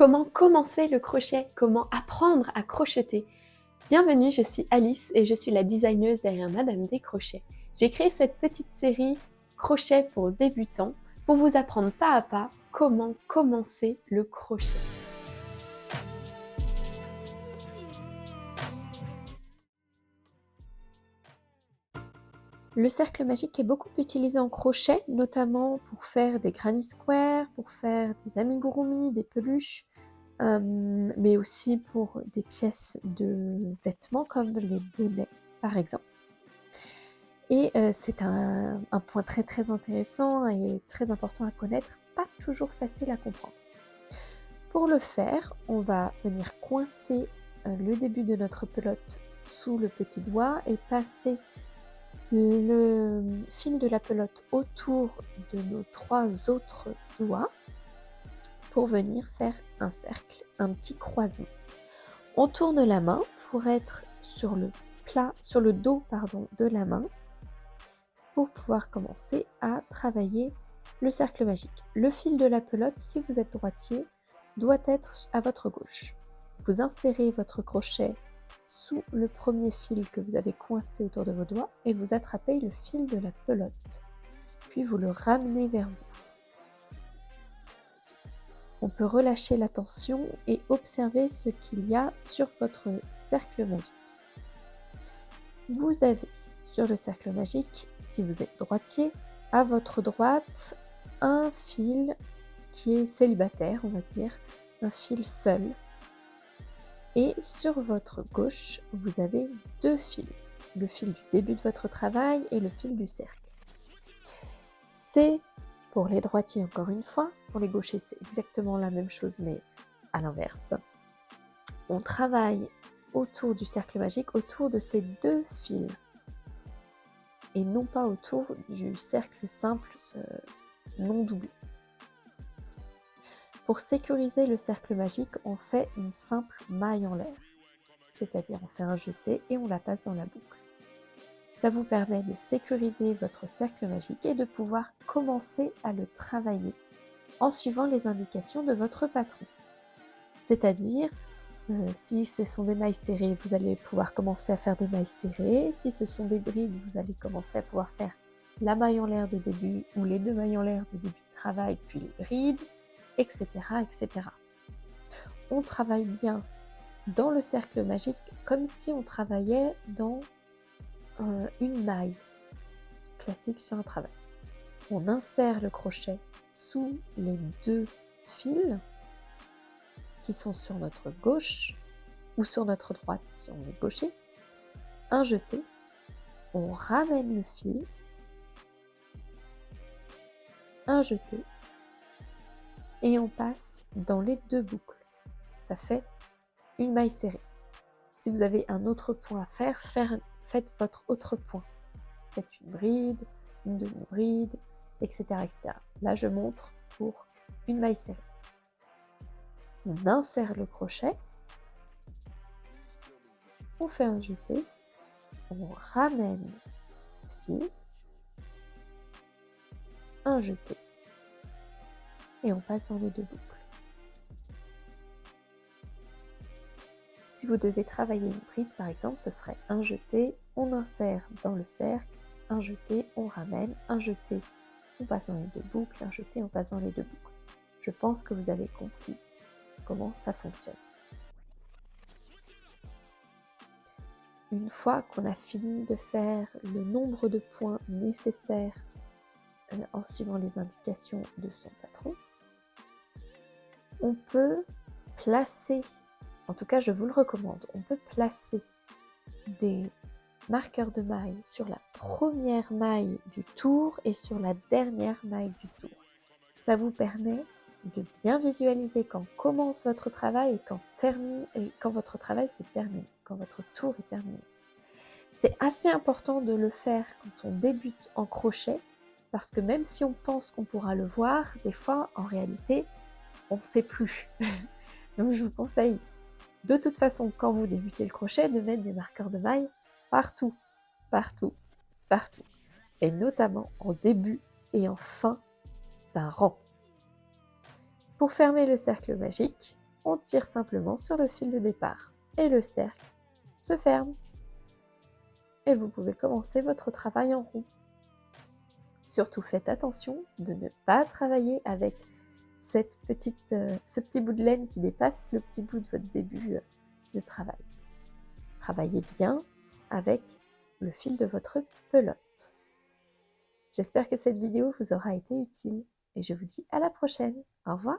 Comment commencer le crochet? Comment apprendre à crocheter? Bienvenue, je suis Alice et je suis la designeuse derrière Madame Décrochet. J'ai créé cette petite série crochet pour débutants pour vous apprendre pas à pas comment commencer le crochet. Le cercle magique est beaucoup utilisé en crochet, notamment pour faire des granny squares, pour faire des amigurumi, des peluches, mais aussi pour des pièces de vêtements comme les bonnets par exemple. Et c'est un point très intéressant et très important à connaître, pas toujours facile à comprendre. Pour le faire, on va venir coincer le début de notre pelote sous le petit doigt et passer le fil de la pelote autour de nos 3 autres doigts pour venir faire un cercle, un petit croisement. On tourne la main pour être sur le dos de la main pour pouvoir commencer à travailler le cercle magique. Le fil de la pelote, si vous êtes droitier, doit être à votre gauche. Vous insérez votre crochet sous le premier fil que vous avez coincé autour de vos doigts et vous attrapez le fil de la pelote. Puis vous le ramenez vers vous. On peut relâcher la tension et observer ce qu'il y a sur votre cercle magique. Vous avez sur le cercle magique, si vous êtes droitier, à votre droite, un fil qui est célibataire, on va dire, un fil seul. Et sur votre gauche, vous avez 2 fils, le fil du début de votre travail et le fil du cercle. C'est pour les droitiers encore une fois, pour les gauchers c'est exactement la même chose mais à l'inverse. On travaille autour du cercle magique, autour de ces 2 fils et non pas autour du cercle simple non doublé. Pour sécuriser le cercle magique, on fait une simple maille en l'air, c'est-à-dire on fait un jeté et on la passe dans la boucle. Ça vous permet de sécuriser votre cercle magique et de pouvoir commencer à le travailler en suivant les indications de votre patron. C'est-à-dire, si ce sont des mailles serrées, vous allez pouvoir commencer à faire des mailles serrées. Si ce sont des brides, vous allez commencer à pouvoir faire la maille en l'air de début ou les 2 mailles en l'air de début de travail, puis les brides, etc., etc. On travaille bien dans le cercle magique comme si on travaillait dans une maille classique sur un travail. On insère le crochet sous les 2 fils qui sont sur notre gauche ou sur notre droite si on est gaucher. Un jeté, on ramène le fil, un jeté et on passe dans les 2 boucles. Ça fait une maille serrée. Si vous avez un autre point à faire, faites votre autre point. Faites une bride, une demi-bride, etc., etc. Là, je montre pour une maille serrée. On insère le crochet, on fait un jeté, on ramène le fil, un jeté, et on passe dans les 2 boucles. Si vous devez travailler une bride, par exemple, ce serait un jeté, on insère dans le cercle, un jeté, on ramène, un jeté, on passe dans les 2 boucles, un jeté, on passe dans les 2 boucles. Je pense que vous avez compris comment ça fonctionne. Une fois qu'on a fini de faire le nombre de points nécessaires en suivant les indications de son patron, on peut placer, en tout cas je vous le recommande, on peut placer des marqueurs de maille sur la première maille du tour et sur la dernière maille du tour. Ça vous permet de bien visualiser quand commence votre travail et quand votre travail se termine, quand votre tour est terminé. C'est assez important de le faire quand on débute en crochet, parce que même si on pense qu'on pourra le voir, des fois, en réalité, on ne sait plus. Donc je vous conseille, de toute façon, quand vous débutez le crochet, de mettre des marqueurs de maille partout, partout, partout. Et notamment en début et en fin d'un rang. Pour fermer le cercle magique, on tire simplement sur le fil de départ et le cercle se ferme. Et vous pouvez commencer votre travail en rond. Surtout faites attention de ne pas travailler avec ce petit bout de laine qui dépasse le petit bout de votre début de travail. Travaillez bien avec le fil de votre pelote. J'espère que cette vidéo vous aura été utile et je vous dis à la prochaine. Au revoir.